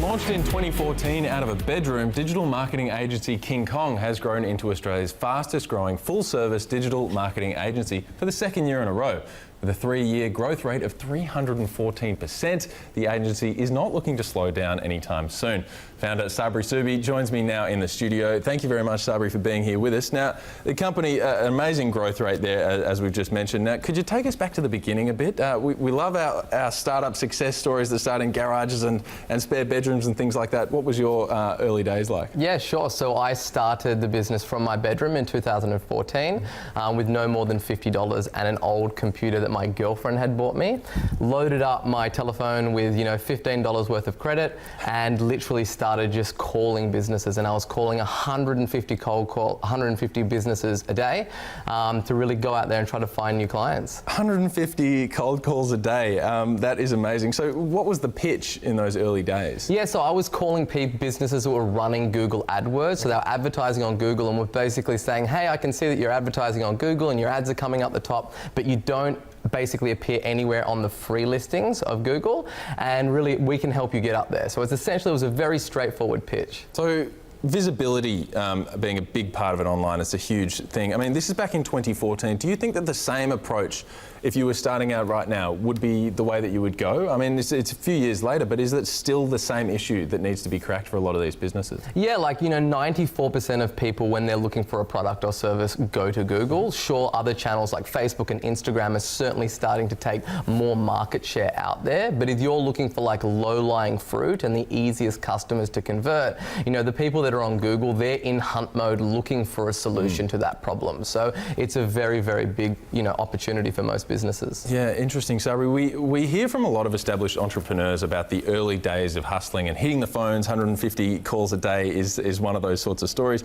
Launched in 2014 out of a bedroom, digital marketing agency King Kong has grown into Australia's fastest growing full-service digital marketing agency for the second year in a row. With a 3-year growth rate of 314%, the agency is not looking to slow down anytime soon. Founder Sabri Suby joins me now in the studio. Thank you very much, Sabri, for being here with us. Now, the company, an amazing growth rate there, as we've just mentioned. Now, could you take us back to the beginning a bit? We love our startup success stories that start in garages and spare bedrooms and things like that. What was your early days like? Yeah, sure. So I started the business from my bedroom in 2014 with no more than $50 and an old computer that my girlfriend had bought me. Loaded up my telephone with, $15 worth of credit and literally started just calling businesses. And I was calling 150 businesses a day to really go out there and try to find new clients. 150 cold calls a day. That is amazing. So what was the pitch in those early days? Yeah, so I was calling businesses that were running Google AdWords. So they were advertising on Google and were basically saying, hey, I can see that you're advertising on Google and your ads are coming up the top, but you don't basically appear anywhere on the free listings of Google, and really we can help you get up there. So it's essentially, it was a very straightforward pitch. So visibility being a big part of it online, it's a huge thing. I mean, this is back in 2014. Do you think that the same approach, if you were starting out right now, would be the way that you would go? I mean, it's a few years later, but is it still the same issue that needs to be cracked for a lot of these businesses? Yeah, 94% of people, when they're looking for a product or service, go to Google. Sure, other channels like Facebook and Instagram are certainly starting to take more market share out there, but if you're looking for low-lying fruit and the easiest customers to convert, the people that are on Google, they're in hunt mode looking for a solution to that problem. So it's a very, very big, opportunity for most businesses. Yeah, interesting, Sabri. We hear from a lot of established entrepreneurs about the early days of hustling and hitting the phones. 150 calls a day is one of those sorts of stories.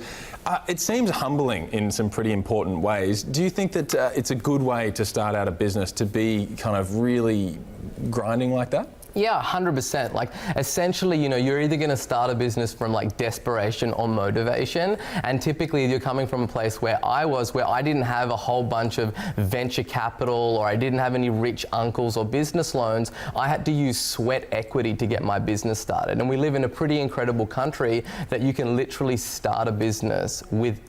It seems humbling in some pretty important ways. Do you think that it's a good way to start out a business, to be kind of really grinding like that? Yeah, 100%. Essentially, you're either going to start a business from desperation or motivation. And typically you're coming from a place where I didn't have a whole bunch of venture capital, or I didn't have any rich uncles or business loans. I had to use sweat equity to get my business started. And we live in a pretty incredible country that you can literally start a business with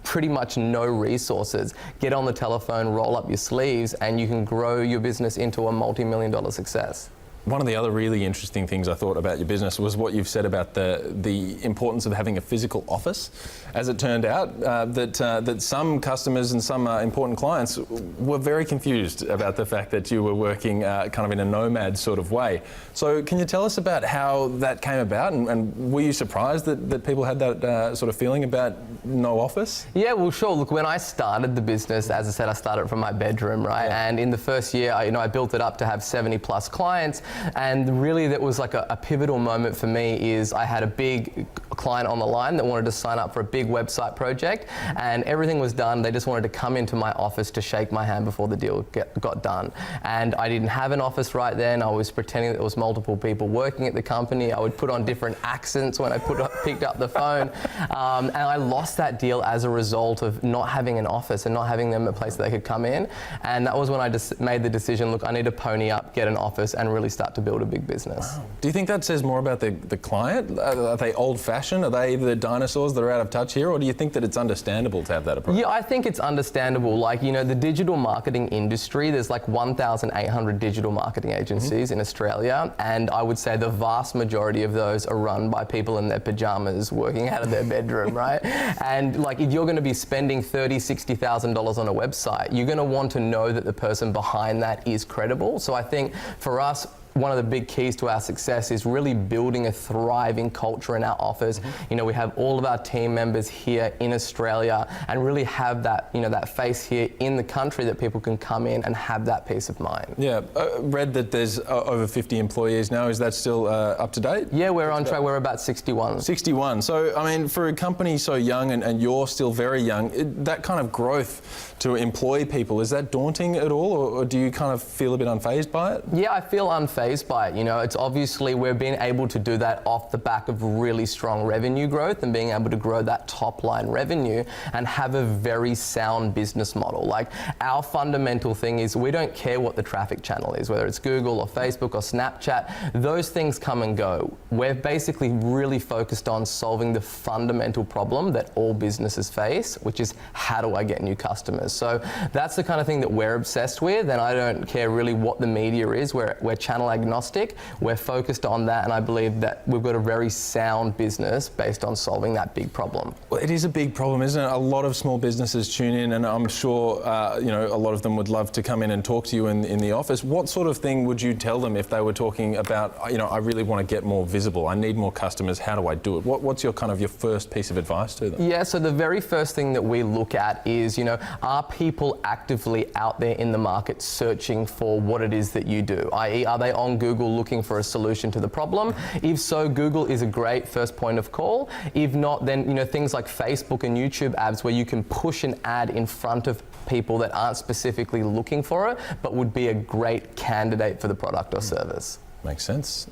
pretty much no resources, get on the telephone, roll up your sleeves, and you can grow your business into a multi-million-dollar success. One of the other really interesting things I thought about your business was what you've said about the importance of having a physical office. As it turned out, that some customers and some important clients were very confused about the fact that you were working kind of in a nomad sort of way. So can you tell us about how that came about, and were you surprised that people had that sort of feeling about no office? Yeah, well, sure. Look, when I started the business, as I said, I started from my bedroom, right? Yeah. And in the first year, I built it up to have 70 plus clients. And really that was a pivotal moment for me. Is I had a big client on the line that wanted to sign up for a big website project, and everything was done. They just wanted to come into my office to shake my hand before the deal got done. And I didn't have an office right then. I was pretending that there was multiple people working at the company. I would put on different accents when I picked up the phone. And I lost that deal as a result of not having an office and not having them a place that they could come in. And that was when I just made the decision, look, I need to pony up, get an office, and really start to build a big business. Wow. Do you think that says more about the client? Are they old-fashioned? Are they the dinosaurs that are out of touch here? Or do you think that it's understandable to have that approach? Yeah, I think it's understandable. The digital marketing industry, there's 1,800 digital marketing agencies in Australia, and I would say the vast majority of those are run by people in their pajamas working out of their bedroom, right? And if you're going to be spending $30,000, $60,000 on a website, you're going to want to know that the person behind that is credible. So I think for us, one of the big keys to our success is really building a thriving culture in our office. We have all of our team members here in Australia, and really have that, that face here in the country that people can come in and have that peace of mind. Yeah, read that there's over 50 employees now. Is that still up to date? Yeah, we're on track. We're about 61. 61. So, I mean, for a company so young, and you're still very young, that kind of growth to employ people, is that daunting at all, or do you kind of feel a bit unfazed by it? Yeah, I feel unfazed. fazed by it. You know, it's obviously we've been able to do that off the back of really strong revenue growth and being able to grow that top line revenue and have a very sound business model. Like, our fundamental thing is we don't care what the traffic channel is, whether it's Google or Facebook or Snapchat. Those things come and go. We're basically really focused on solving the fundamental problem that all businesses face, which is how do I get new customers? So that's the kind of thing that we're obsessed with, and I don't care really what the media is. We're channel agnostic. We're focused on that, and I believe that we've got a very sound business based on solving that big problem. Well, it is a big problem, isn't it? A lot of small businesses tune in, and I'm sure you know, a lot of them would love to come in and talk to you in the office. What sort of thing would you tell them if they were talking about, you know, I really want to get more visible, I need more customers, how do I do it? What's your kind of your first piece of advice to them? Yeah, so the very first thing that we look at is, you know, are people actively out there in the market searching for what it is that you do? i.e., are they on Google looking for a solution to the problem? If so, Google is a great first point of call. If not, then, you know, things like Facebook and YouTube ads where you can push an ad in front of people that aren't specifically looking for it, but would be a great candidate for the product or service. Makes sense.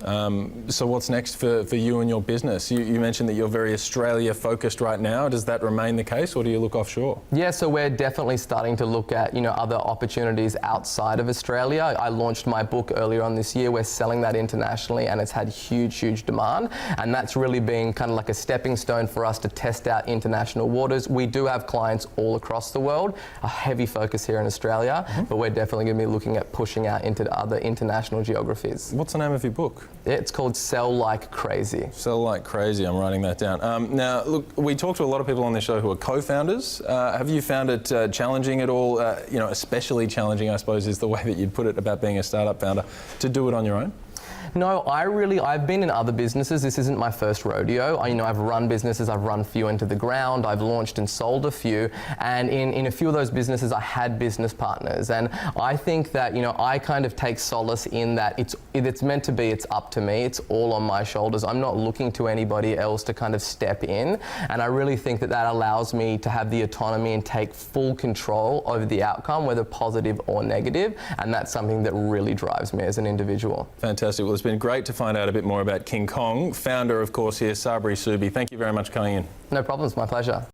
So what's next for you and your business? You mentioned that you're very Australia focused right now. Does that remain the case, or do you look offshore? Yeah, so we're definitely starting to look at, you know, other opportunities outside of Australia. I launched my book earlier on this year. We're selling that internationally, and it's had huge demand. And that's really been kind of like a stepping stone for us to test out international waters. We do have clients all across the world, a heavy focus here in Australia, but we're definitely going to be looking at pushing out into other international geographies. What's the name of your book? It's called Sell Like Crazy. Sell Like Crazy, I'm writing that down. Now, look, we talk to a lot of people on this show who are co-founders. Have you found it challenging at all, you know, especially challenging, I suppose, is the way that you'd put it about being a startup founder, to do it on your own? No, I've been in other businesses. This isn't my first rodeo. I've run businesses, I've run a few into the ground, I've launched and sold a few, and in a few of those businesses I had business partners. And I think that, you know, I kind of take solace in that it's meant to be, it's up to me, it's all on my shoulders. I'm not looking to anybody else to kind of step in, and I really think that that allows me to have the autonomy and take full control over the outcome, whether positive or negative, and that's something that really drives me as an individual. Fantastic. Well, it's been great to find out a bit more about King Kong. Founder, of course, here, Sabri Suby. Thank you very much for coming in. No problems, my pleasure.